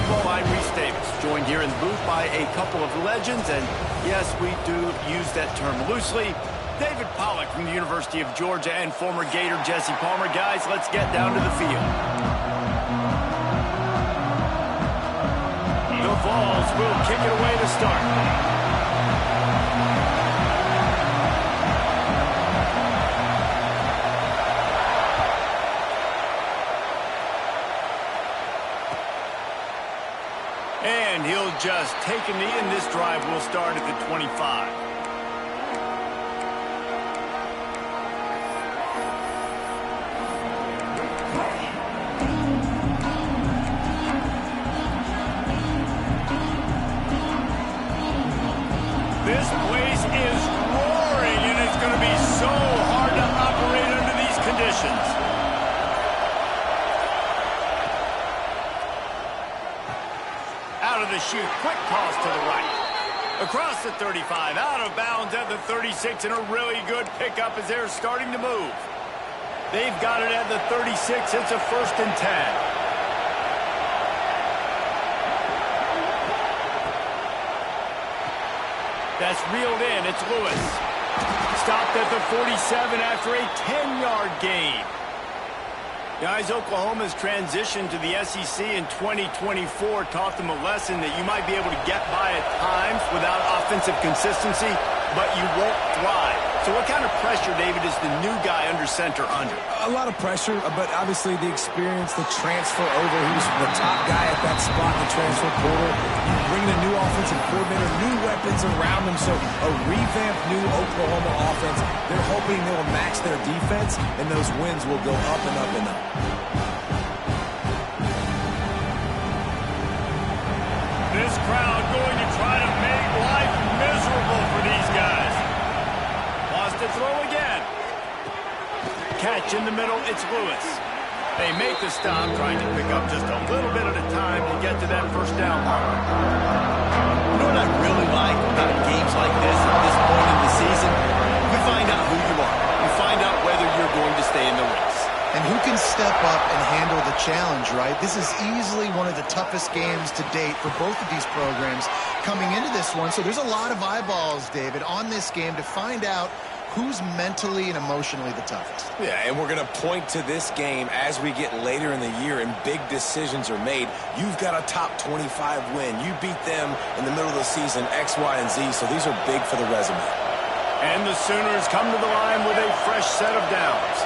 Football. I'm Reese Davis, joined here in the booth by a couple of legends, and yes, we do use that term loosely. David Pollack from the University of Georgia and former Gator Jesse Palmer. Guys, let's get down to the field. The Vols will kick it away to start. And he'll just take a knee, and this drive will start at the 25. This place is roaring, and it's going to be so hard to operate under these conditions. The shoot, quick toss to the right. Across the 35, out of bounds at the 36, and a really good pickup as they're starting to move. They've got it at the 36. It's a 1st and 10. That's reeled in. It's Lewis. Stopped at the 47 after a 10-yard gain. Guys, Oklahoma's transition to the SEC in 2024 taught them a lesson that you might be able to get by at times without offensive consistency, but you won't thrive. So what kind of pressure, David, is the new guy under center under? A lot of pressure, but obviously the experience, the transfer over. He was the top guy at that spot in the transfer portal. You bring in a new offensive coordinator, new weapons around him, so a revamped new Oklahoma offense. They're hoping they will match their defense, and those wins will go up and up and up. This crowd going to try to make life miserable for these guys. Lost to throw again. Catch in the middle, it's Lewis. They make the stop, trying to pick up just a little bit at a time to get to that 1st down mark. You know what I really like about games like this at this point in the season? You find out who you are. You find out whether you're going to stay in the race. And who can step up and handle the challenge, right? This is easily one of the toughest games to date for both of these programs coming into this one. So there's a lot of eyeballs, David, on this game to find out who's mentally and emotionally the toughest. Yeah, and we're going to point to this game as we get later in the year and big decisions are made. You've got a top 25 win. You beat them in the middle of the season, X, Y, and Z, so these are big for the resume. And the Sooners come to the line with a fresh set of downs.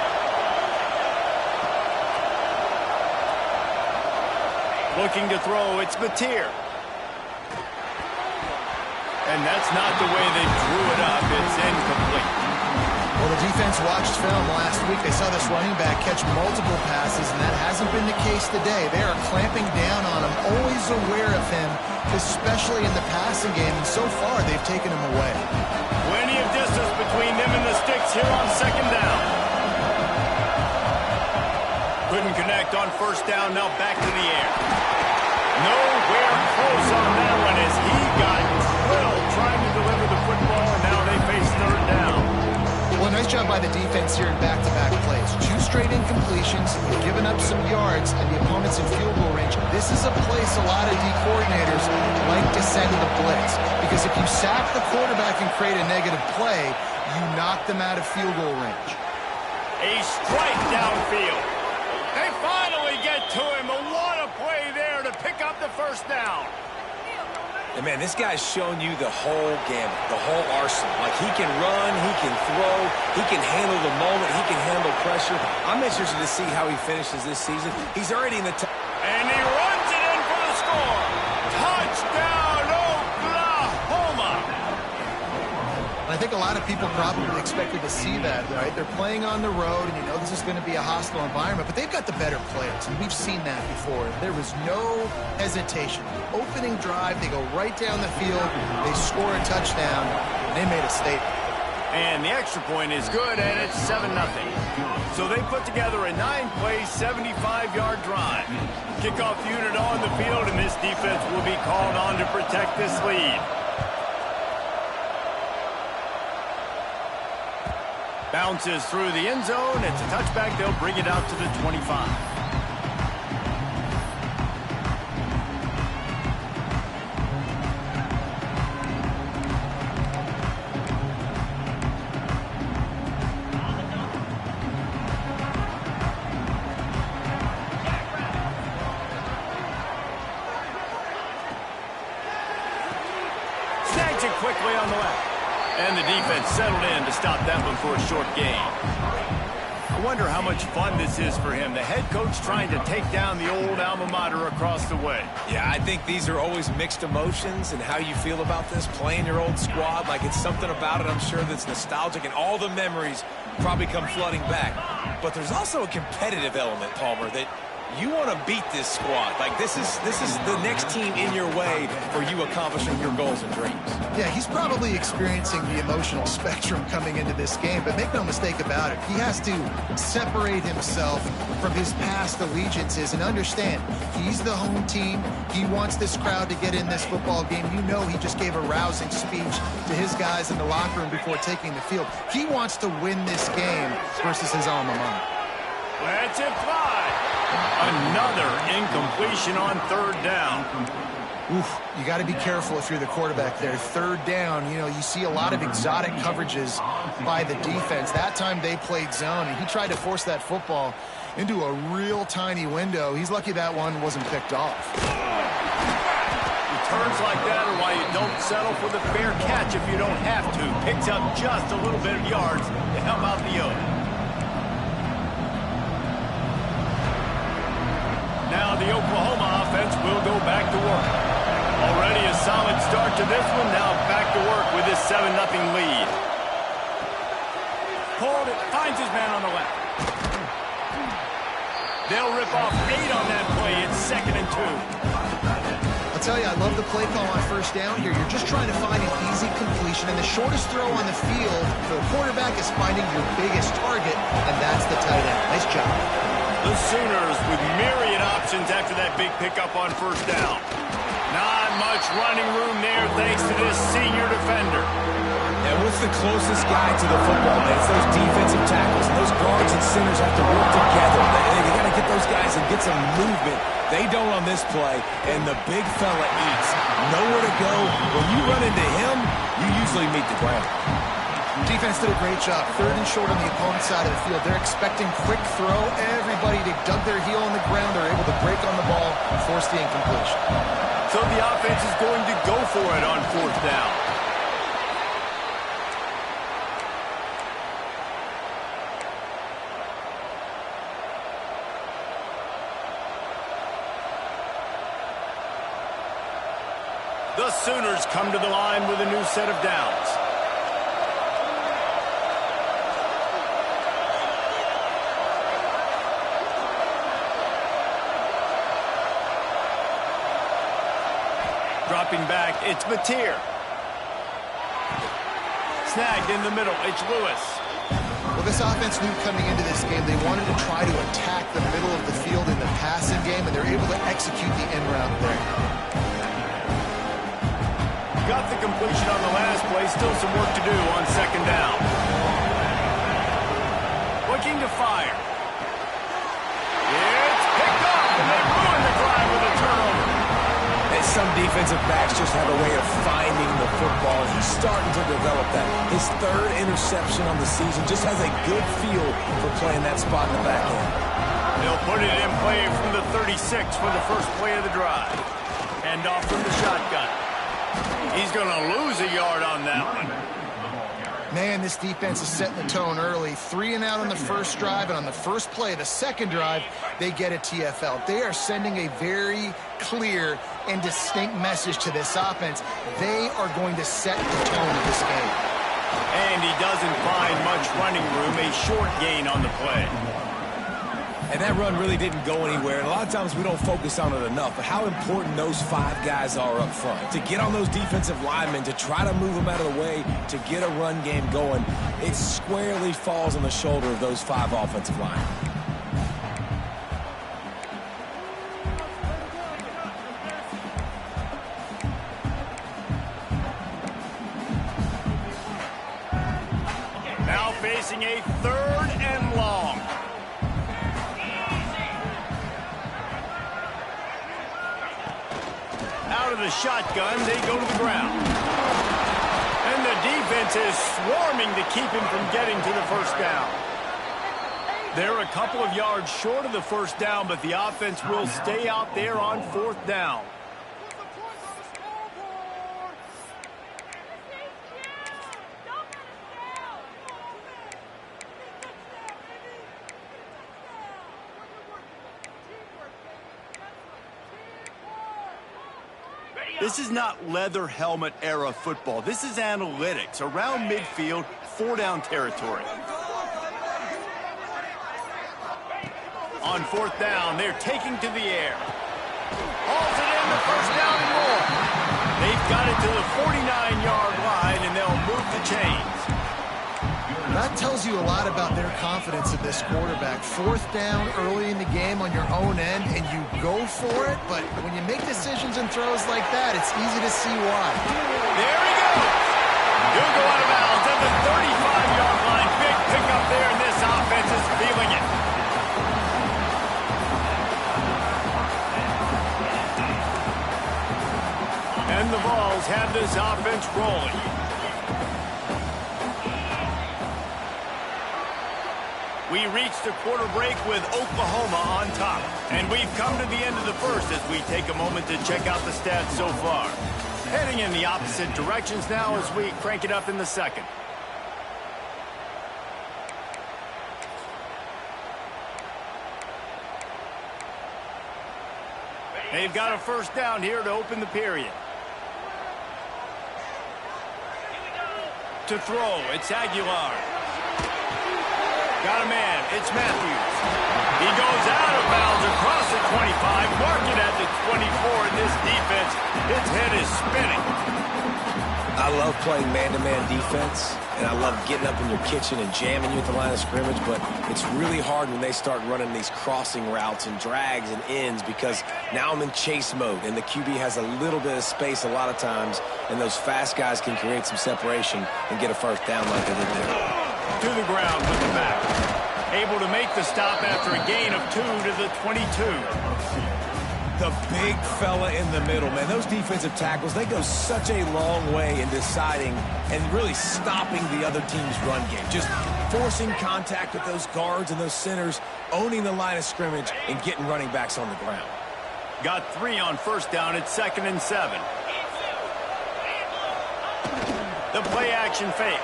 Looking to throw, it's Mateer. And that's not the way they drew it up. It's incomplete. Well, the defense watched film last week. They saw this running back catch multiple passes, and that hasn't been the case today. They are clamping down on him, always aware of him, especially in the passing game. And so far, they've taken him away. Plenty of distance between them and the sticks here on 2nd down. Couldn't connect on 1st down, now back to the air. Nowhere close on that one as he got drilled trying to deliver the football, and now they face 3rd down. Well, nice job by the defense here in back-to-back plays. 2 straight incompletions, giving up some yards, and the opponent's in field goal range. This is a place a lot of D coordinators like to send the blitz, because if you sack the quarterback and create a negative play, you knock them out of field goal range. A strike downfield. They finally get to him. What a play there to pick up the 1st down. And, man, this guy's shown you the whole gamut, the whole arsenal. Like, he can run, he can throw, he can handle the moment, he can handle pressure. I'm interested to see how he finishes this season. He's already in the top. And he runs it in for the score. Touchdown, Oklahoma. I think a lot of people probably expected to see that, right? They're playing on the road, and you know this is going to be a hostile environment, but they've got the better players, and we've seen that before. There was no hesitation. Opening drive, they go right down the field, they score a touchdown, and they made a statement. And the extra point is good, and it's 7-0. So they put together a 9-play, 75-yard drive. Kickoff unit on the field, and this defense will be called on to protect this lead. Bounces through the end zone. It's a touchback. They'll bring it out to the 25. play on the left. And the defense settled in to stop that one for a short gain. I wonder how much fun this is for him. The head coach trying to take down the old alma mater across the way. Yeah, I think these are always mixed emotions and how you feel about this, playing your old squad. Like, it's something about it, I'm sure, that's nostalgic, and all the memories probably come flooding back. But there's also a competitive element, Palmer, that you want to beat this squad. Like, this is the next team in your way for you accomplishing your goals and dreams. Yeah, he's probably experiencing the emotional spectrum coming into this game, but make no mistake about it, he has to separate himself from his past allegiances and understand he's the home team. He wants this crowd to get in this football game. You know, he just gave a rousing speech to his guys in the locker room before taking the field. He wants to win this game versus his alma mater. Let's it fly. Another incompletion on third down. Oof, you got to be careful if you're the quarterback there. Third down, you know, you see a lot of exotic coverages by the defense. That time they played zone, and he tried to force that football into a real tiny window. He's lucky that one wasn't picked off. Returns like that are why you don't settle for the fair catch if you don't have to. Picks up just a little bit of yards to help out the Oaks. Now the Oklahoma offense will go back to work. Already a solid start to this one. Now back to work with this 7-0 lead. Pulled it, finds his man on the left. They'll rip off 8 on that play. It's 2nd and 2. I'll tell you, I love the play call on first down here. You're just trying to find an easy completion, and the shortest throw on the field for the quarterback is finding your biggest target, and that's the tight end. Nice job. The Sooners with myriad options after that big pickup on first down. Not much running room there thanks to this senior defender. And what's the closest guy to the football, man? It's those defensive tackles. And those guards and centers have to work together. They got to get those guys and get some movement. They don't on this play, and the big fella eats. Nowhere to go. When you run into him, you usually meet the ground. Defense did a great job. 3rd and short on the opponent's side of the field. They're expecting quick throw. Everybody, they dug their heel on the ground. They're able to break on the ball and force the incompletion. So the offense is going to go for it on 4th down. The Sooners come to the line with a new set of downs. Dropping back, it's Mateer. Snagged in the middle, it's Lewis. Well, this offense knew coming into this game they wanted to try to attack the middle of the field in the passing game, and they're able to execute the end route there. Got the completion on the last play, still some work to do on 2nd down. Looking to fire. It's picked up, and they ruin the drive with a turnover. And some defensive backs just have a way of finding the football. He's starting to develop that. His 3rd interception on the season just has a good feel for playing that spot in the back end. They'll put it in play from the 36 for the first play of the drive. Hand off from the shotgun. He's going to lose a yard on that one. Man, this defense is setting the tone early. 3 and out on the first drive, and on the first play of the second drive, they get a TFL. They are sending a very clear and distinct message to this offense. They are going to set the tone of this game. And he doesn't find much running room, a short gain on the play. And that run really didn't go anywhere. And a lot of times we don't focus on it enough. But how important those 5 guys are up front. To get on those defensive linemen, to try to move them out of the way, to get a run game going, it squarely falls on the shoulder of those 5 offensive linemen. Now facing a 3rd and long. Out of the shotgun, they go to the ground. And the defense is swarming to keep him from getting to the first down. They're a couple of yards short of the first down, but the offense will stay out there on 4th down. This is not leather helmet era football. This is analytics. Around midfield, 4-down territory. On 4th down, they're taking to the air. Hauls it in the 1st down and more. They've got it to the 49-yard line, and they'll move the chains. That tells you a lot about their confidence in this quarterback. 4th down early in the game on your own end, and you go for it, but when you make decisions and throws like that, it's easy to see why. There he goes. He'll go out of bounds at the 35-yard line. Big pickup there, and this offense is feeling it. And the Vols have this offense rolling. We reached the quarter break with Oklahoma on top. And we've come to the end of the first as we take a moment to check out the stats so far. Heading in the opposite directions now as we crank it up in the second. They've got a 1st down here to open the period. To throw, it's Aguilar. Got a man, it's Matthews. He goes out of bounds across the 25, mark it at the 24, and this defense, its head is spinning. I love playing man-to-man defense, and I love getting up in your kitchen and jamming you at the line of scrimmage, but it's really hard when they start running these crossing routes and drags and ends because now I'm in chase mode, and the QB has a little bit of space a lot of times, and those fast guys can create some separation and get a 1st down like they did there. To the ground with the back. Able to make the stop after a gain of 2 to the 22. The big fella in the middle, man. Those defensive tackles, they go such a long way in deciding and really stopping the other team's run game. Just forcing contact with those guards and those centers, owning the line of scrimmage, and getting running backs on the ground. Got 3 on 1st down at 2nd and 7. The play action fake.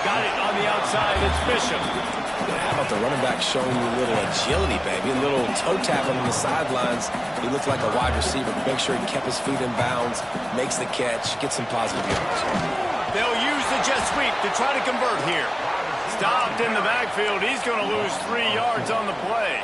Got it on the outside, it's Bishop. How about the running back showing you a little agility, baby? A little toe tapping on the sidelines. He looked like a wide receiver. Make sure he kept his feet in bounds, makes the catch, gets some positive yards. They'll use the jet sweep to try to convert here. Stopped in the backfield. He's going to lose 3 yards on the play.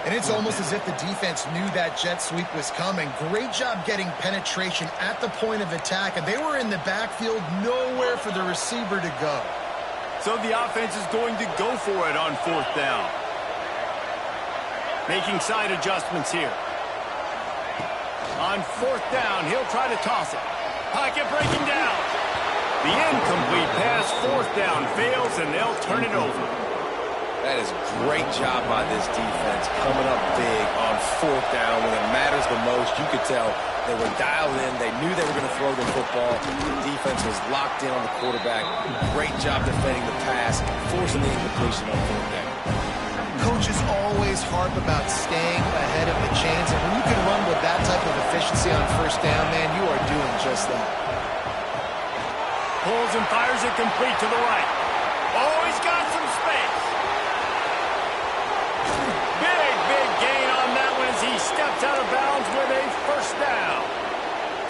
And it's almost as if the defense knew that jet sweep was coming. Great job getting penetration at the point of attack, and they were in the backfield, nowhere for the receiver to go. So the offense is going to go for it on 4th down. Making side adjustments here. On 4th down, he'll try to toss it. Pocket breaking down. The incomplete pass, 4th down, fails, and they'll turn it over. That is a great job by this defense, coming up big on 4th down when it matters the most. You could tell they were dialed in. They knew they were going to throw the football. The defense was locked in on the quarterback. Great job defending the pass, forcing the incompletion on 4th down. Coaches always harp about staying ahead of the chains, and when you can run with that type of efficiency on 1st down, man, you are doing just that. Pulls and fires it complete to the right. Oh, he's got some space. Big gain on that one as he steps out of bounds with a 1st down.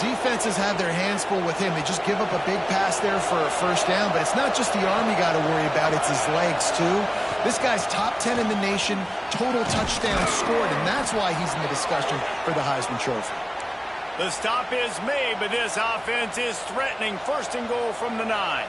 Defenses have their hands full with him. They just give up a big pass there for a 1st down, but it's not just the arm you got to worry about, it's his legs too. This guy's top 10 in the nation, total touchdowns scored, and that's why he's in the discussion for the Heisman Trophy. The stop is made, but this offense is threatening 1st and goal from the 9.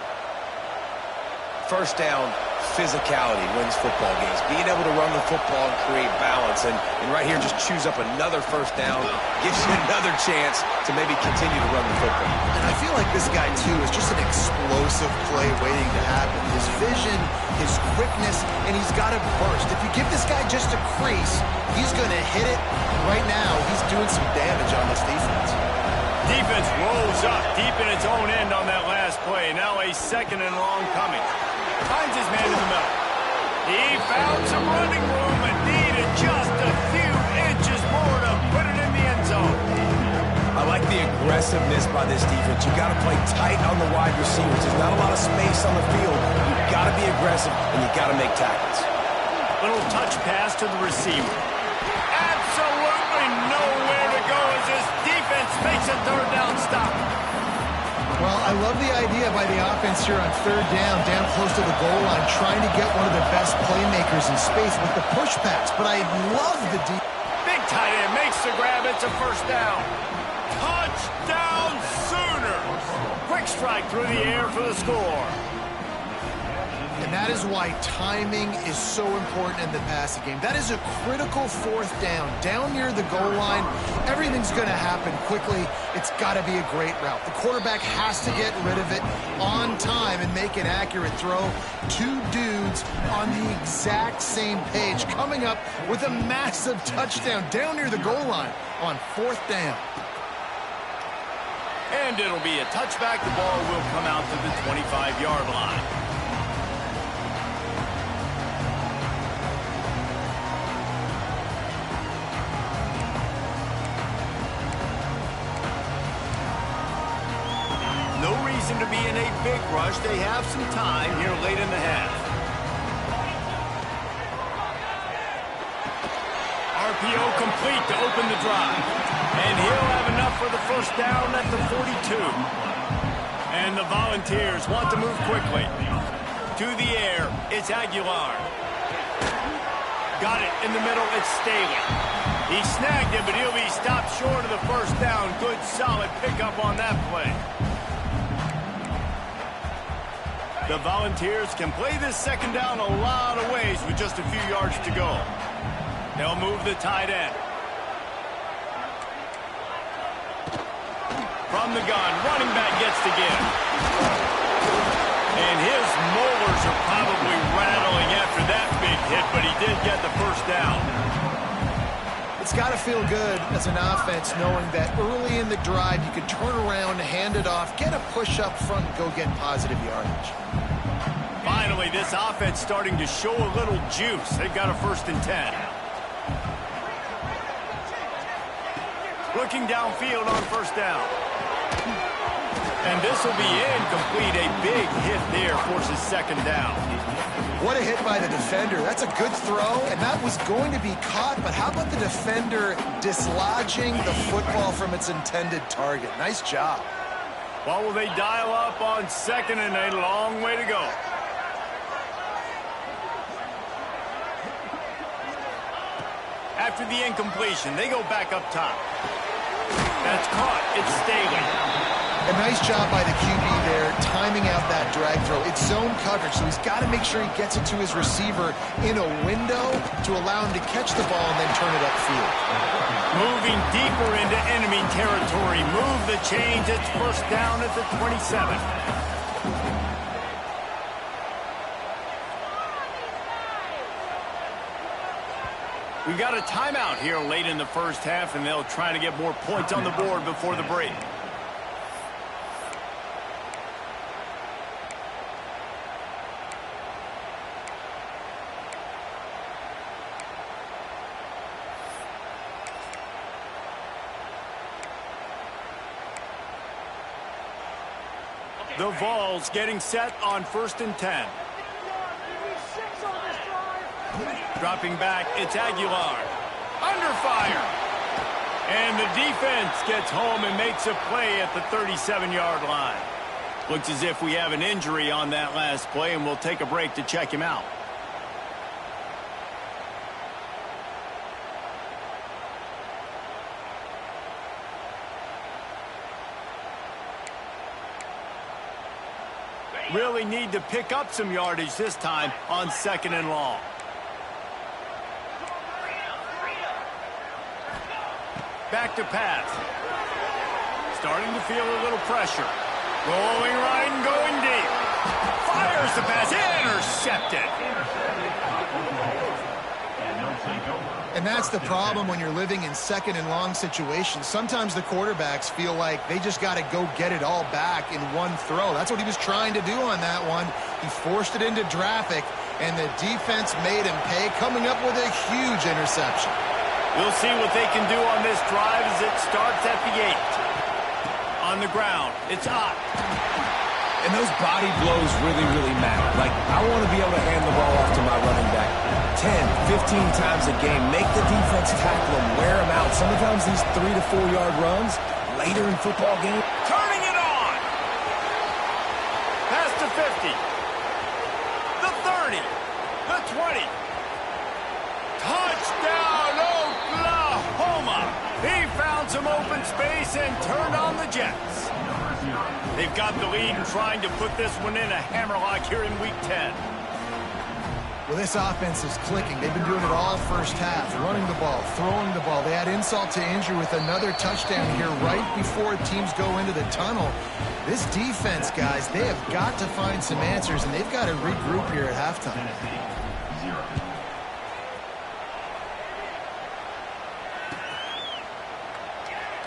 1st down, physicality wins football games. Being able to run the football and create balance. And right here, just choose up another 1st down, gives you another chance to maybe continue to run the football. And I feel like this guy, too, is just an explosive play waiting to happen. His vision, his quickness, and he's got to burst. If you give this guy just a crease, he's going to hit it. Right now, he's doing some damage on this defense. Defense rolls up deep in its own end on that last play. Now a 2nd and long coming. Finds his man in the middle. He found some running room and needed just a few inches more to put it in the end zone. I like the aggressiveness by this defense. You got to play tight on the wide receivers. There's not a lot of space on the field. You got to be aggressive and you got to make tackles. Little touch pass to the receiver. Absolutely no way makes a third down stop. Well, I love the idea by the offense here on third down close to the goal line, trying to get one of their best playmakers in space with the push pass. But I love the deep. Big tight end makes the grab. It's a first down. Touchdown Sooners. Quick strike through the air for the score. And that is why timing is so important in the passing game. That is a critical fourth down near the goal line. Everything's going to happen quickly. It's got to be a great route. The quarterback has to get rid of it on time and make an accurate throw. Two dudes on the exact same page coming up with a massive touchdown down near the goal line on fourth down. And it'll be a touchback. The ball will come out to the 25-yard line. To be in a big rush. They have some time here late in the half. RPO complete to open the drive. And he'll have enough for the first down at the 42. And the Volunteers want to move quickly. To the air, it's Aguilar. Got it in the middle, it's Staley. He snagged it, but he'll be stopped short of the first down. Good, solid pickup on that play. The Volunteers can play this second down a lot of ways with just a few yards to go. They'll move the tight end. From the gun, running back gets to give. And his molars are probably rattling after that big hit, but he did get the first down. It's got to feel good as an offense knowing that early in the drive you can turn around, hand it off, get a push up front, and go get positive yardage. Finally, this offense starting to show a little juice. They've got a 1st and 10. Looking downfield on first down. And this will be incomplete. A big hit there forces second down. What a hit by the defender. That's a good throw, and that was going to be caught, but how about the defender dislodging the football from its intended target? Nice job. Well, will they dial up on second and a long way to go? After the incompletion, they go back up top. That's caught. It's Staley. A nice job by the QB there, timing out that drag throw. It's zone coverage, so he's got to make sure he gets it to his receiver in a window to allow him to catch the ball and then turn it upfield. Moving deeper into enemy territory. Move the chains. It's first down at the 27. We've got a timeout here late in the first half, and they'll try to get more points on the board before the break. The Vols getting set on 1st and 10. Dropping back, it's Aguilar. Under fire. And the defense gets home and makes a play at the 37-yard line. Looks as if we have an injury on that last play, and we'll take a break to check him out. Really need to pick up some yardage this time on 2nd and long. Back to pass. Starting to feel a little pressure. Rolling right and going deep. Fires the pass. Intercepted. And that's the problem when you're living in 2nd and long situations. Sometimes the quarterbacks feel like they just got to go get it all back in one throw. That's what he was trying to do on that one. He forced it into traffic, and the defense made him pay, coming up with a huge interception. We'll see what they can do on this drive as it starts at the 8. On the ground, it's Ott. And those body blows really matter. Like, I want to be able to hand the ball off to my running back 10, 15 times a game. Make the defense tackle him, wear him out. Sometimes these 3 to 4 yard runs, later in football games. Turning it on. Past the 50. The 30. The 20. Touchdown, Oklahoma. He found some open space and turned on the Jets. They've got the lead and trying to put this one in a hammerlock here in Week 10. Well, this offense is clicking. They've been doing it all first half, running the ball, throwing the ball. They add insult to injury with another touchdown here right before teams go into the tunnel. This defense, guys, they have got to find some answers, and they've got to regroup here at halftime.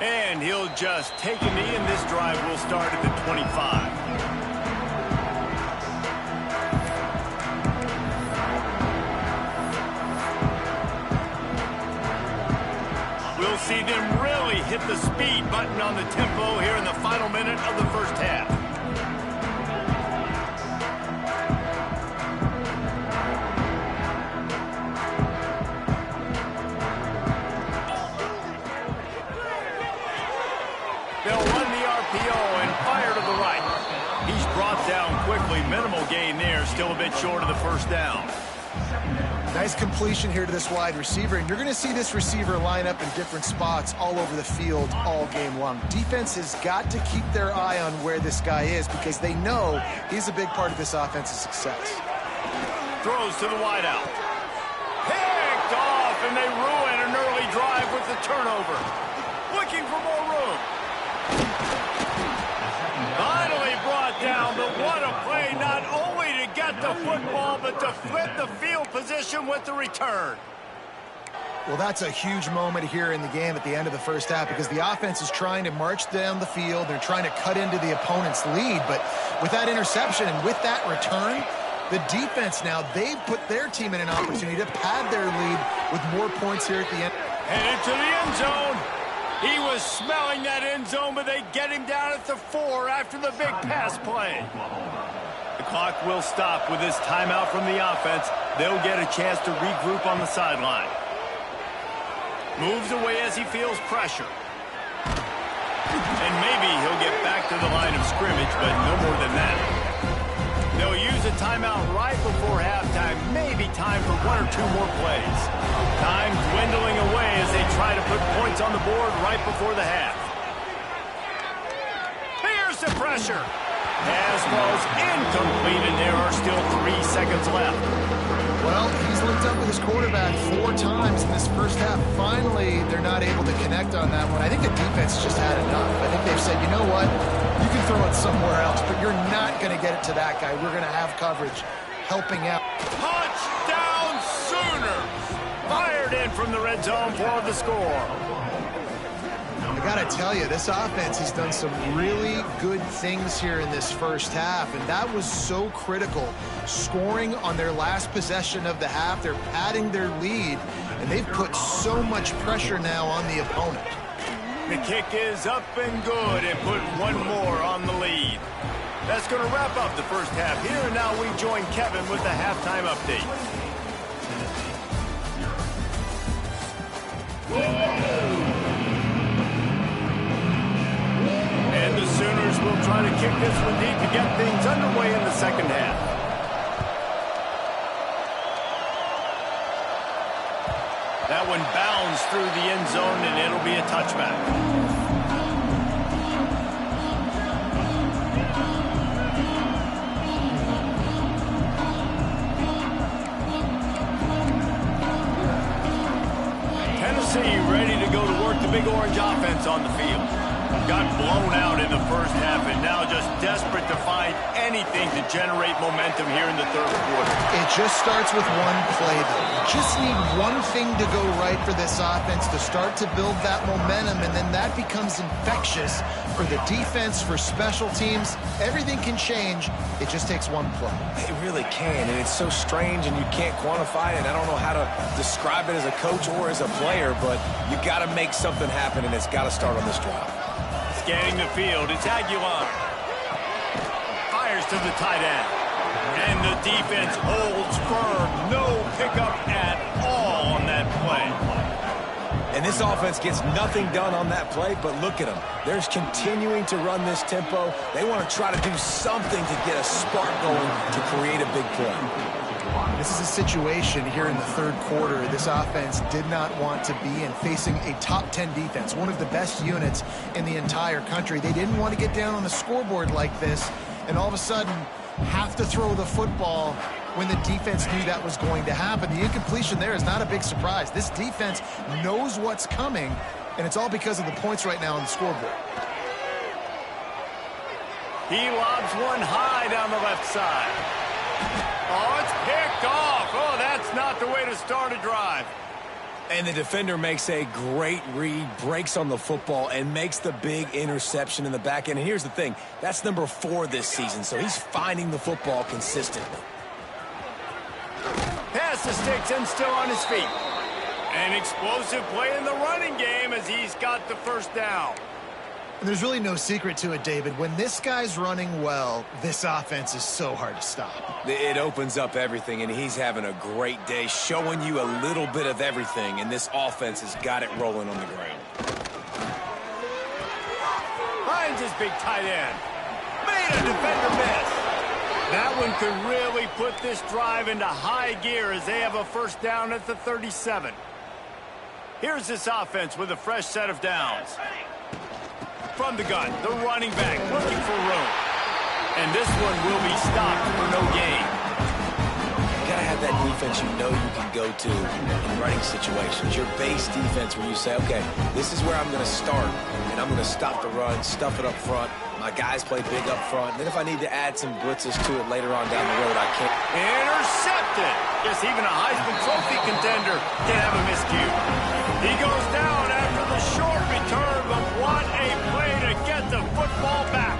And he'll just take a knee, and this drive will start at the 25. We'll see them really hit the speed button on the tempo here in the final minute of the first half. They'll run the RPO and fire to the right. He's brought down quickly. Minimal gain there. Still a bit short of the first down. Nice completion here to this wide receiver, and you're going to see this receiver line up in different spots all over the field all game long. Defense has got to keep their eye on where this guy is because they know he's a big part of this offense's success. Throws to the wideout. Picked off, and they ruin an early drive with the turnover. Looking for more room. Finally brought down, but what a play, not only to get the football, but to flip the field position with the return. Well, that's a huge moment here in the game at the end of the first half because the offense is trying to march down the field. They're trying to cut into the opponent's lead, but with that interception and with that return, the defense now, they've put their team in an opportunity to pad their lead with more points here at the end. And into the end zone. He was smelling that end zone, but they get him down at the 4 after the big pass play. The clock will stop with this timeout from the offense. They'll get a chance to regroup on the sideline. Moves away as he feels pressure. And maybe he'll get back to the line of scrimmage, but no more than that. They'll use a timeout right before halftime. Maybe time for 1 or 2 more plays. Time dwindling away as they try to put points on the board right before the half. Here's the pressure. Pass ball's incomplete, and there are still 3 seconds left. Well, he's linked up with his quarterback 4 times in this first half. Finally, they're not able to connect on that one. I think the defense just had enough. I think they've said, you know what? You can throw it somewhere else, but you're not going to get it to that guy. We're going to have coverage helping out. Touchdown Sooners! Fired in from the red zone for the score. I got to tell you, this offense has done some really good things here in this first half, and that was so critical. Scoring on their last possession of the half, they're padding their lead, and they've put so much pressure now on the opponent. The kick is up and good and put 1 more on the lead. That's going to wrap up the first half here, and now we join Kevin with the halftime update. And the Sooners will try to kick this one deep to get things underway in the second half. That one bounds through the end zone, and it'll be a touchback. Tennessee ready to go to work the Big Orange offense on the field. Got blown out in the first half and now just desperate to find anything to generate momentum here in the third quarter. It just starts with one play, though. You just need one thing to go right for this offense to start to build that momentum, and then that becomes infectious for the defense, for special teams. Everything can change. It just takes one play. It really can, and it's so strange, and you can't quantify it, and I don't know how to describe it as a coach or as a player, but you got to make something happen, and it's got to start on this drive. Scanning the field, it's Aguilar. Fires to the tight end. And the defense holds firm. No pickup at all on that play. And this offense gets nothing done on that play, but look at them. They're continuing to run this tempo. They want to try to do something to get a spark going to create a big play. This is a situation here in the third quarter this offense did not want to be in, facing a top 10 defense, one of the best units in the entire country. They didn't want to get down on the scoreboard like this and all of a sudden have to throw the football when the defense knew that was going to happen. The incompletion there is not a big surprise. This defense knows what's coming, and it's all because of the points right now on the scoreboard. He lobs one high down the left side. Oh, it's picked off. Oh, that's not the way to start a drive. And the defender makes a great read, breaks on the football, and makes the big interception in the back end. And here's the thing, that's number 4 this season, so he's finding the football consistently. Pass the sticks and still on his feet. An explosive play in the running game as he's got the first down. And there's really no secret to it, David. When this guy's running well, this offense is so hard to stop. It opens up everything, and he's having a great day, showing you a little bit of everything, and this offense has got it rolling on the ground. Finds his big tight end. Made a defender miss. That one could really put this drive into high gear as they have a first down at the 37. Here's this offense with a fresh set of downs. From the gun, the running back looking for room. And this one will be stopped for no gain. You gotta have that defense you know you can go to in running situations. Your base defense where you say, okay, this is where I'm gonna start, and I'm gonna stop the run, stuff it up front. My guys play big up front. And then if I need to add some blitzes to it later on down the road, I can. Intercepted. Yes, even a Heisman Trophy contender can have a miscue. He goes down after the short return, but what a play to get the football back.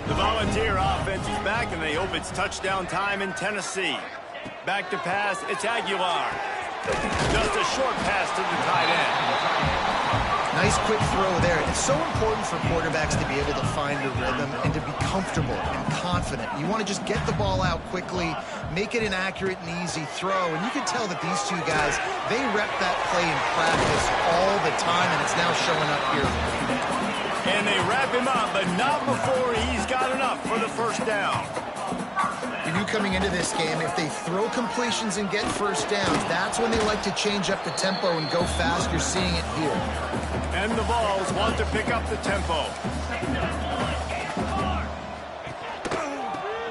The Volunteer offense is back, and they hope it's touchdown time in Tennessee. Back to pass, it's Aguilar. Just a short pass to the tight end. Nice quick throw there. It's so important for quarterbacks to be able to find a rhythm and to be comfortable and confident. You want to just get the ball out quickly, make it an accurate and easy throw. And you can tell that these two guys, they rep that play in practice all the time, and it's now showing up here. And they wrap him up, but not before he's got enough for the first down. You knew coming into this game, if they throw completions and get first downs, that's when they like to change up the tempo and go fast. You're seeing it here. And the Vols want to pick up the tempo.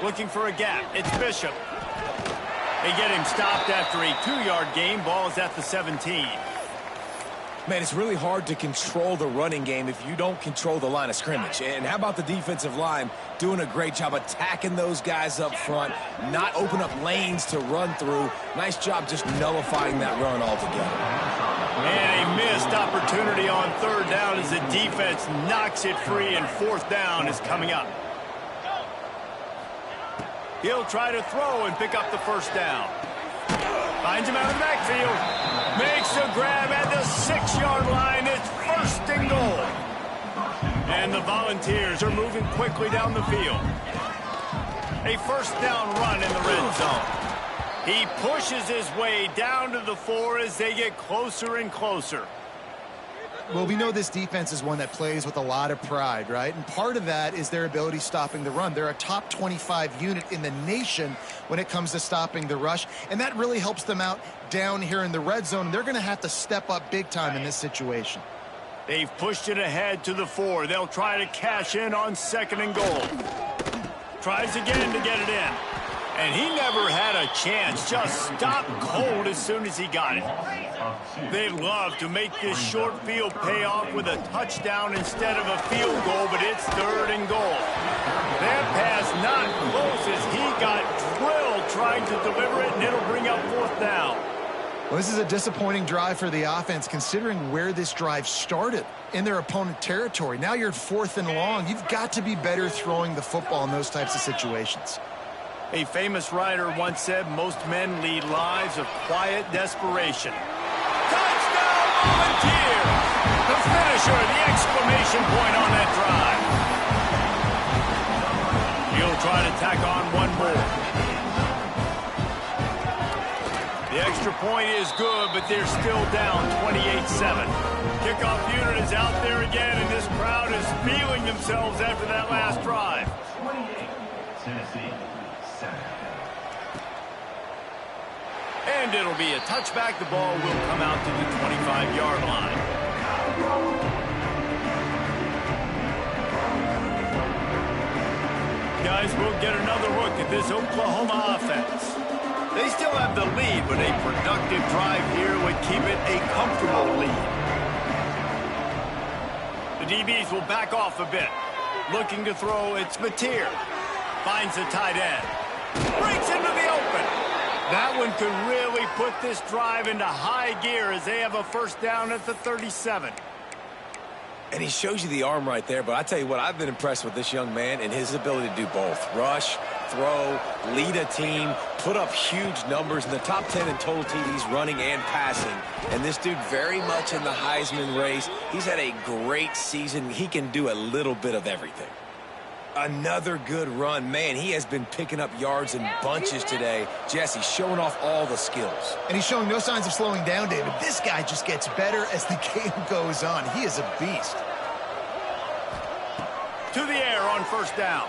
Looking for a gap. It's Bishop. They get him stopped after a 2-yard gain. Ball is at the 17. Man, it's really hard to control the running game if you don't control the line of scrimmage. And how about the defensive line doing a great job attacking those guys up front, not open up lanes to run through. Nice job just nullifying that run altogether. And a missed opportunity on third down as the defense knocks it free, and fourth down is coming up. He'll try to throw and pick up the first down. Finds him out of the backfield. Makes the grab at the 6-yard line. It's first and goal. And the Volunteers are moving quickly down the field. A first down run in the red zone. He pushes his way down to the 4 as they get closer and closer. Well, we know this defense is one that plays with a lot of pride, right? And part of that is their ability stopping the run. They're a top 25 unit in the nation when it comes to stopping the rush, and that really helps them out down here in the red zone. They're going to have to step up big time in this situation. They've pushed it ahead to the 4. They'll try to cash in on second and goal. Tries again to get it in. And he never had a chance. Just stopped cold as soon as he got it. They love to make this short field pay off with a touchdown instead of a field goal, but it's third and goal. That pass not close as he got drilled trying to deliver it, and it'll bring up fourth down. Well, this is a disappointing drive for the offense considering where this drive started in their opponent territory. Now you're at fourth and long. You've got to be better throwing the football in those types of situations. A famous writer once said most men lead lives of quiet desperation. Touchdown, Volunteers! The finisher, the exclamation point on that drive. He'll try to tack on one more. The extra point is good, but they're still down 28-7. Kickoff unit is out there again, and this crowd is feeling themselves after that last drive. 28, Tennessee, 7. And it'll be a touchback. The ball will come out to the 25-yard line. Guys, we'll get another look at this Oklahoma offense. They still have the lead, but a productive drive here would keep it a comfortable lead. The DBs will back off a bit. Looking to throw, it's Mateer. Finds the tight end. Breaks into the open. That one could really put this drive into high gear as they have a first down at the 37. And he shows you the arm right there, but I tell you what, I've been impressed with this young man and his ability to do both. Rush, throw, lead a team, put up huge numbers in the top 10 in total TDs running and passing. And this dude very much in the Heisman race. He's had a great season. He can do a little bit of everything. Another good run. Man, he has been picking up yards in bunches today. Jesse showing off all the skills. And he's showing no signs of slowing down, David. This guy just gets better as the game goes on. He is a beast. To the air on first down.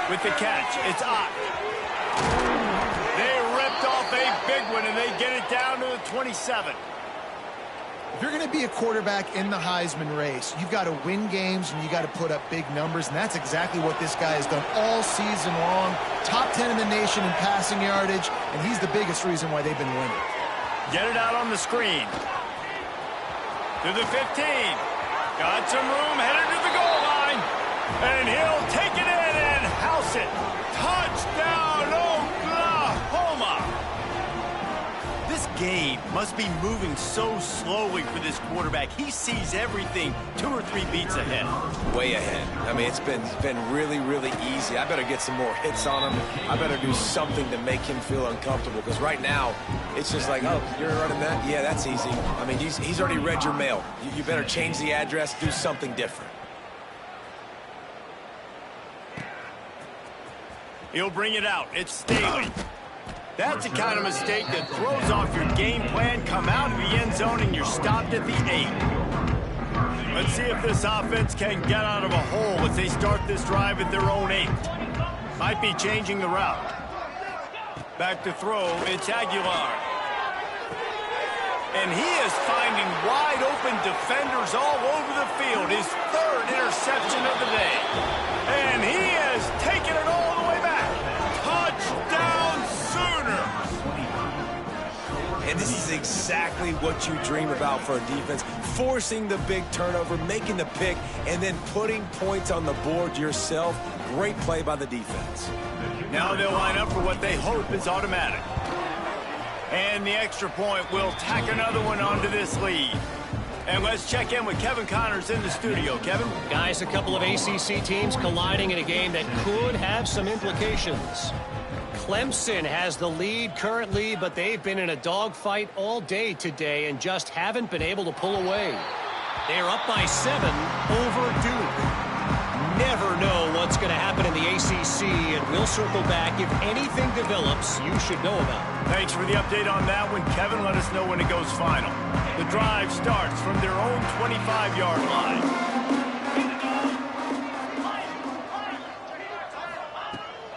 With the catch, it's Ott. They ripped off a big one, and they get it down to the 27. If you're going to be a quarterback in the Heisman race, you've got to win games and you got to put up big numbers, and that's exactly what this guy has done all season long. Top 10 in the nation in passing yardage, and he's the biggest reason why they've been winning. Get it out on the screen. To the 15. Got some room, headed to the goal line. And he'll take it in and house it. Touchdown, Oklahoma! This game must be moving so slowly for this quarterback. He sees everything 2 or 3 beats ahead. Way ahead. I mean, it's been really, really easy. I better get some more hits on him. I better do something to make him feel uncomfortable, because right now, it's just like, oh, you're running that? Yeah, that's easy. I mean, he's already read your mail. You better change the address, do something different. He'll bring it out. It's Staley. That's the kind of mistake that throws off your game plan. Come out of the end zone and you're stopped at the 8. Let's see if this offense can get out of a hole as they start this drive at their own 8. Might be changing the route. Back to throw, it's Aguilar. And he is finding wide open defenders all over the field. His 3rd interception of the day. And he has taken it all the way back. Touchdown Sooners! And this is exactly what you dream about for a defense. Forcing the big turnover, making the pick, and then putting points on the board yourself. Great play by the defense. Now they'll line up for what they hope is automatic. And the extra point will tack another one onto this lead. And let's check in with Kevin Connors in the studio. Kevin? Guys, a couple of ACC teams colliding in a game that could have some implications. Clemson has the lead currently, but they've been in a dogfight all day today and just haven't been able to pull away. They're up by 7 over Duke. Never know what's going to happen in the ACC, and we'll circle back if anything develops you should know about. Thanks for the update on that one, Kevin. Let us know when it goes final. The drive starts from their own 25-yard line.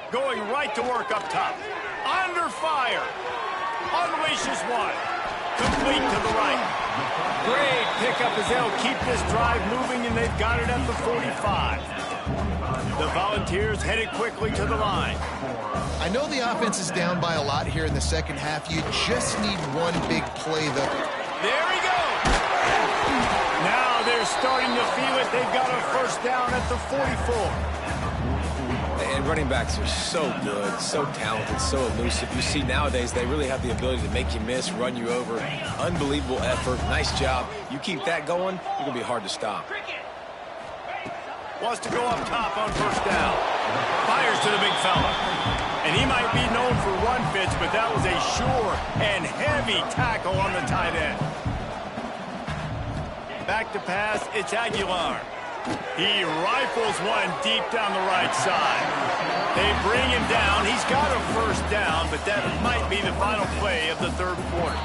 Going right to work up top. Under fire. Unleashes one. Complete to the right. Great pickup as they'll keep this drive moving, and they've got it at the 45. The Volunteers headed quickly to the line. I know the offense is down by a lot here in the second half. You just need one big play, though. There he goes. Now they're starting to feel it. They've got a first down at the 44. And running backs are so good, so talented, so elusive. You see nowadays they really have the ability to make you miss, run you over. Unbelievable effort. Nice job. You keep that going, you're going to be hard to stop. Wants to go up top on first down. Fires to the big fella. And he might be known for run fits, but that was a sure and heavy tackle on the tight end. Back to pass, it's Aguilar. He rifles one deep down the right side. They bring him down. He's got a first down, but that might be the final play of the third quarter.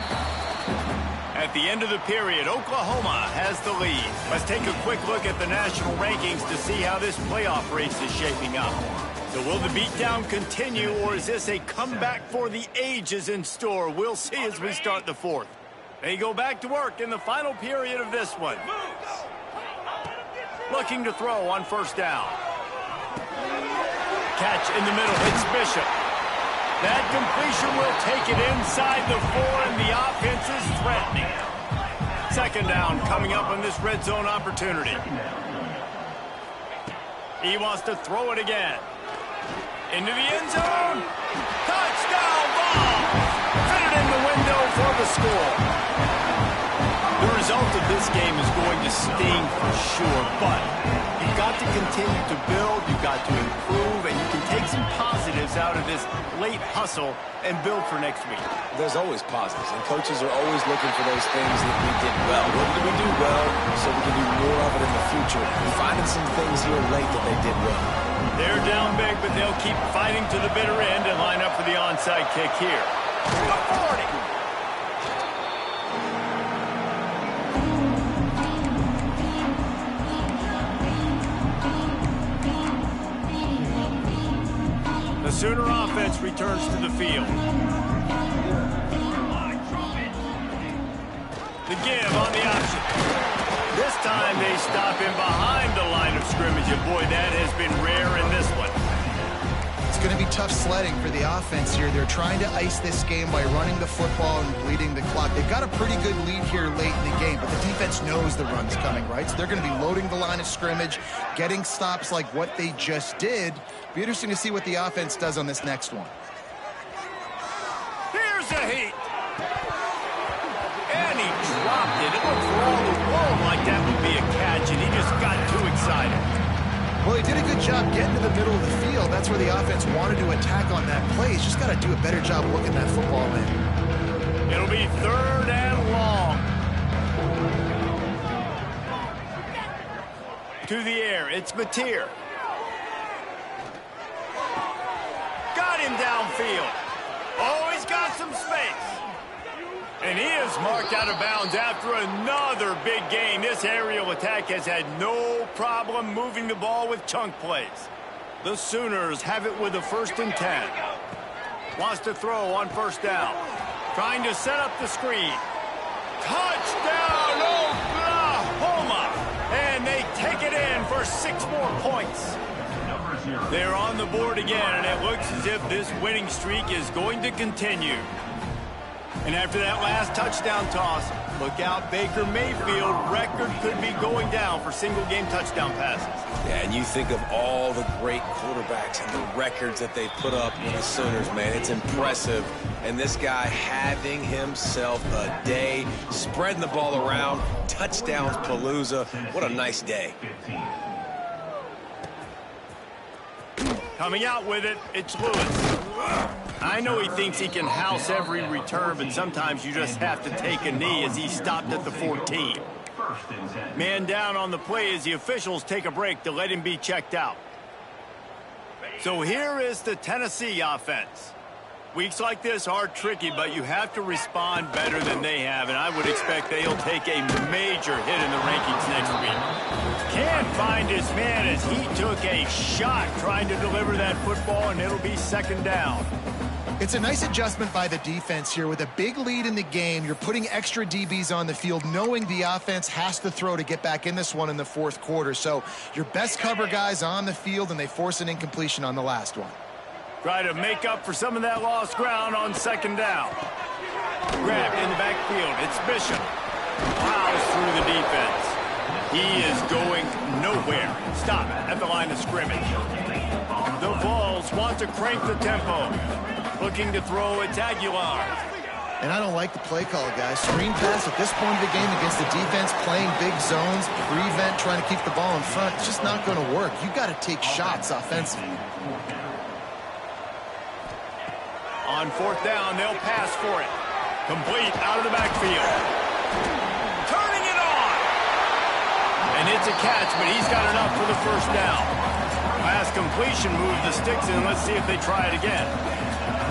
At the end of the period, Oklahoma has the lead. Let's take a quick look at the national rankings to see how this playoff race is shaping up. So will the beatdown continue, or is this a comeback for the ages in store? We'll see as we start the fourth. They go back to work in the final period of this one. Looking to throw on first down. Catch in the middle. It's Bishop. That completion will take it inside the 4, and the offense is threatening. Second down coming up on this red zone opportunity. He wants to throw it again. Into the end zone. Touchdown ball. Fit it in the window for the score. The result of this game is going to sting for sure, but you've got to continue to build, you've got to improve, and you can take some positives out of this late hustle and build for next week. There's always positives, and coaches are always looking for those things that we did well. What did we do well so we can do more of it in the future? Finding some things here late that they did well. They're down big, but they'll keep fighting to the bitter end and line up for the onside kick here. 40. The Sooner offense returns to the field. The give on the option. This time they stop him behind the line of scrimmage, and boy, that has been rare in this one. It's going to be tough sledding for the offense here. They're trying to ice this game by running the football and bleeding the clock. They've got a pretty good lead here late in the game, but the defense knows the run's coming, right? So they're going to be loading the line of scrimmage, getting stops like what they just did. Be interesting to see what the offense does on this next one. Here's a heat. And he dropped it. It looked for all the world like that would be a catch, and he just got too excited. Well, he did a good job getting to the middle of the field. That's where the offense wanted to attack on that play. He's just got to do a better job looking that football in. It'll be third and long. To the air, it's Mateer. Got him downfield. Oh, he's got some space. And he is marked out of bounds after another big game. This aerial attack has had no problem moving the ball with chunk plays. The Sooners have it with a 1st and 10. Wants to throw on first down. Trying to set up the screen. Touchdown, Oklahoma! And they take it in for 6 more points. They're on the board again, and it looks as if this winning streak is going to continue. And after that last touchdown toss, look out, Baker Mayfield record could be going down for single-game touchdown passes. Yeah, and you think of all the great quarterbacks and the records that they put up with the Sooners, man. It's impressive. And this guy having himself a day, spreading the ball around, touchdowns palooza. What a nice day. Coming out with it, it's Lewis. I know he thinks he can house every return, but sometimes you just have to take a knee as he stopped at the 14. Man down on the play as the officials take a break to let him be checked out. So here is the Tennessee offense. Weeks like this are tricky, but you have to respond better than they have, and I would expect they'll take a major hit in the rankings next week. Can't find his man as he took a shot trying to deliver that football, and it'll be 2nd down. It's a nice adjustment by the defense here. With a big lead in the game, you're putting extra DBs on the field, knowing the offense has to throw to get back in this one in the 4th quarter. So your best cover guys on the field, and they force an incompletion on the last one. Try to make up for some of that lost ground on 2nd down. Grabbed in the backfield. It's Bishop. Plows through the defense. He is going nowhere. Stop at the line of scrimmage. The Vols want to crank the tempo. Looking to throw, it's Aguilar. And I don't like the play call, guys. Screen pass at this point of the game against the defense, playing big zones, prevent, trying to keep the ball in front. It's just not going to work. You got to take shots offensively. On 4th down, they'll pass for it. Complete out of the backfield. Turning it on. And it's a catch, but he's got enough for the 1st down. Last completion moved the sticks in. Let's see if they try it again.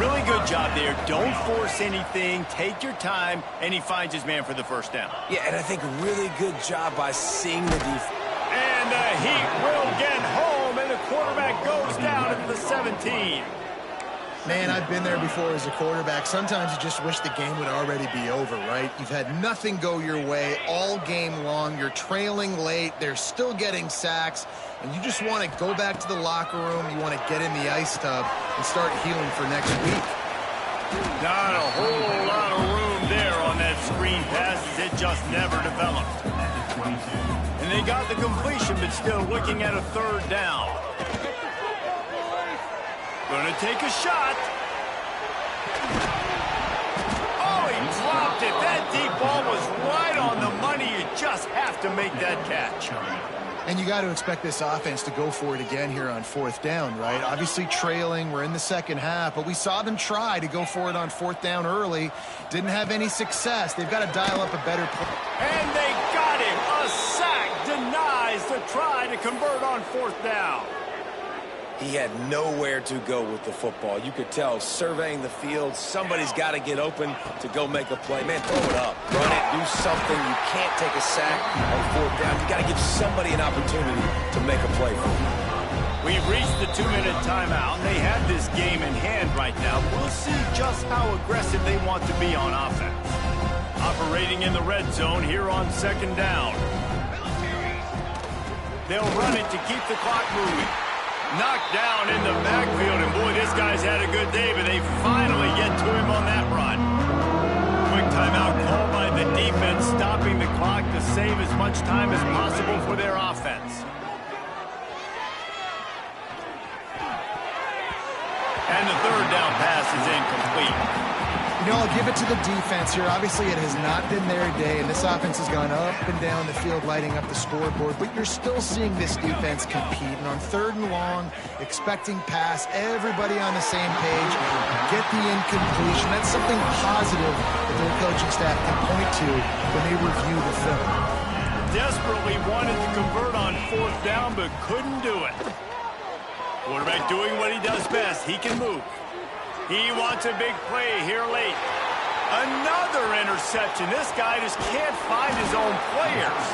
Really good job there. Don't force anything. Take your time, and he finds his man for the first down. Yeah, and I think really good job by seeing the defense. And the Heat will get home, and the quarterback goes down at the 17. Man, I've been there before as a quarterback. Sometimes you just wish the game would already be over, right? You've had nothing go your way all game long. You're trailing late. They're still getting sacks. And you just want to go back to the locker room. You want to get in the ice tub and start healing for next week. Not a whole lot of room there on that screen pass as it just never developed. And they got the completion, but still looking at a third down. Gonna take a shot. Oh, he dropped it. That deep ball was right on the money. You just have to make that catch. And you got to expect this offense to go for it again here on fourth down, right? Obviously trailing. We're in the second half, but we saw them try to go for it on fourth down early. Didn't have any success. They've got to dial up a better play. And they got him. A sack denies the try to convert on fourth down. He had nowhere to go with the football. You could tell, surveying the field, somebody's got to get open to go make a play. Man, throw it up. Run it. Do something. You can't take a sack on fourth down. You got to give somebody an opportunity to make a play for you. We've reached the 2-minute timeout. They have this game in hand right now. We'll see just how aggressive they want to be on offense. Operating in the red zone here on second down. They'll run it to keep the clock moving. Knocked down in the backfield, and boy, this guy's had a good day, but they finally get to him on that run. Quick timeout called by the defense, stopping the clock to save as much time as possible for their offense. And the third down pass is incomplete. You know, I'll give it to the defense here. Obviously, it has not been their day, and this offense has gone up and down the field, lighting up the scoreboard, but you're still seeing this defense compete. And on third and long, expecting pass, everybody on the same page, get the incompletion. That's something positive that their coaching staff can point to when they review the film. Desperately wanted to convert on fourth down, but couldn't do it. Quarterback doing what he does best. He can move. He wants a big play here late. Another interception. This guy just can't find his own players.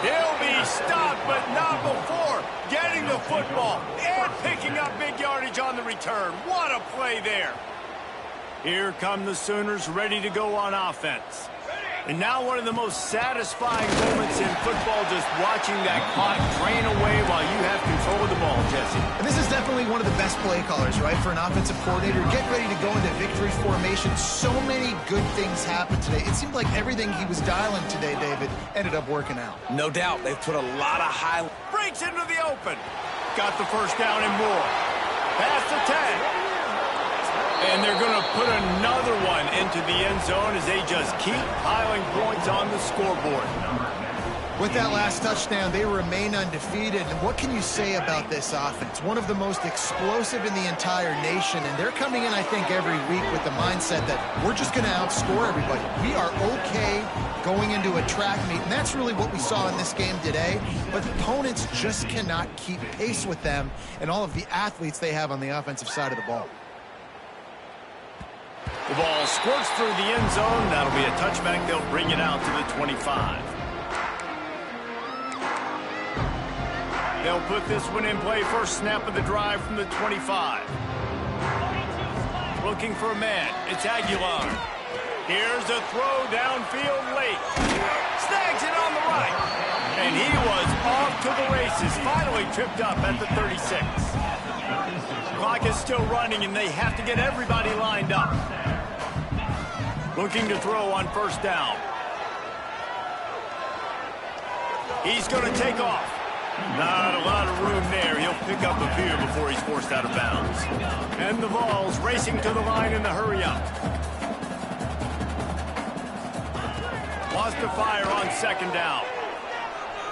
He'll be stopped, but not before getting the football and picking up big yardage on the return. What a play there. Here come the Sooners ready to go on offense. And now one of the most satisfying moments in football, just watching that clock drain away while you have control of the ball, Jesse. And this is definitely one of the best play callers, right, for an offensive coordinator. Get ready to go into victory formation. So many good things happened today. It seemed like everything he was dialing today, David, ended up working out. No doubt. They've put a lot of high... Breaks into the open. Got the first down and more. Pass the 10. And they're going to put another one into the end zone as they just keep piling points on the scoreboard. With that last touchdown, they remain undefeated. And what can you say about this offense? One of the most explosive in the entire nation. And they're coming in, I think, every week with the mindset that we're just going to outscore everybody. We are okay going into a track meet. And that's really what we saw in this game today. But opponents just cannot keep pace with them and all of the athletes they have on the offensive side of the ball. The ball squirts through the end zone. That'll be a touchback. They'll bring it out to the 25. They'll put this one in play. First snap of the drive from the 25. Looking for a man. It's Aguilar. Here's a throw downfield late. Snags it on the right. And he was off to the races. Finally tripped up at the 36. Clock is still running, and they have to get everybody lined up. Looking to throw on first down. He's going to take off. Not a lot of room there. He'll pick up a few before he's forced out of bounds. And the Vols racing to the line in the hurry-up. Wants to fire on second down.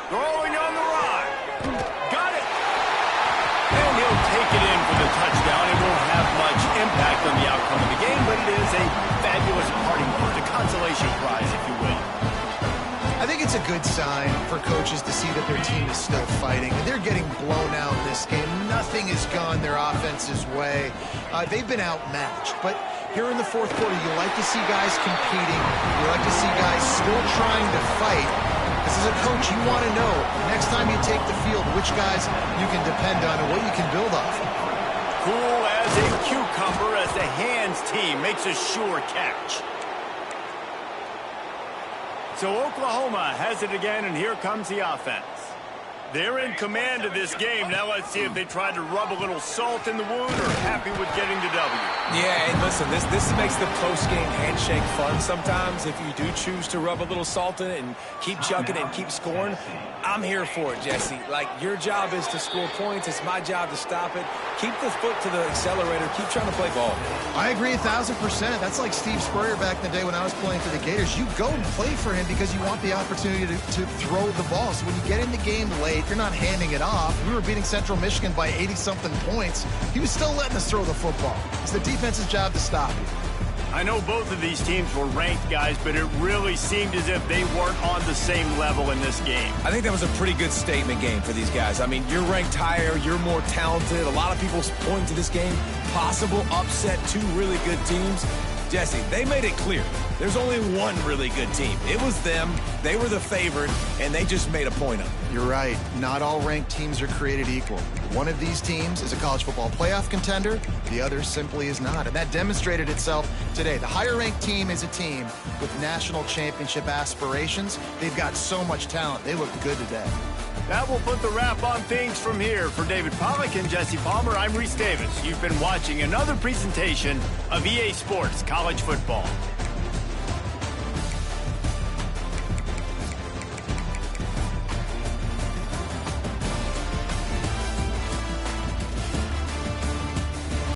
Throwing on the ride. Got it. And he'll take it in for the touchdown. It won't have much impact on the outcome of the game, but it is a fabulous parting point, a consolation prize, if you will. I think it's a good sign for coaches to see that their team is still fighting. And they're getting blown out in this game. Nothing has gone their offense's way. They've been outmatched. But here in the fourth quarter, you like to see guys competing. You like to see guys still trying to fight. This is a coach, you want to know, next time you take the field, which guys you can depend on and what you can build off. Cool as a cucumber as the hands team makes a sure catch. So Oklahoma has it again, and here comes the offense. They're in command of this game. Now let's see if they try to rub a little salt in the wound or happy with getting the W. Yeah, and listen, this makes the post-game handshake fun sometimes. If you do choose to rub a little salt in it and keep chucking and keep scoring, I'm here for it, Jesse. Like, your job is to score points. It's my job to stop it. Keep the foot to the accelerator. Keep trying to play ball. I agree 1,000%. That's like Steve Spurrier back in the day when I was playing for the Gators. You go and play for him because you want the opportunity to throw the ball. So when you get in the game late, you're not handing it off. We were beating Central Michigan by 80-something points. He was still letting us throw the football. It's the defense's job to stop you. I know both of these teams were ranked, guys, but it really seemed as if they weren't on the same level in this game. I think that was a pretty good statement game for these guys. I mean, you're ranked higher, you're more talented. A lot of people point to this game, possible upset, two really good teams. Jesse, they made it clear. There's only one really good team. It was them. They were the favorite, and they just made a point of it. You're right. Not all ranked teams are created equal. One of these teams is a college football playoff contender. The other simply is not. And that demonstrated itself today. The higher-ranked team is a team with national championship aspirations. They've got so much talent. They look good today. That will put the wrap on things from here. For David Pollack and Jesse Palmer, I'm Reese Davis. You've been watching another presentation of EA Sports College Football.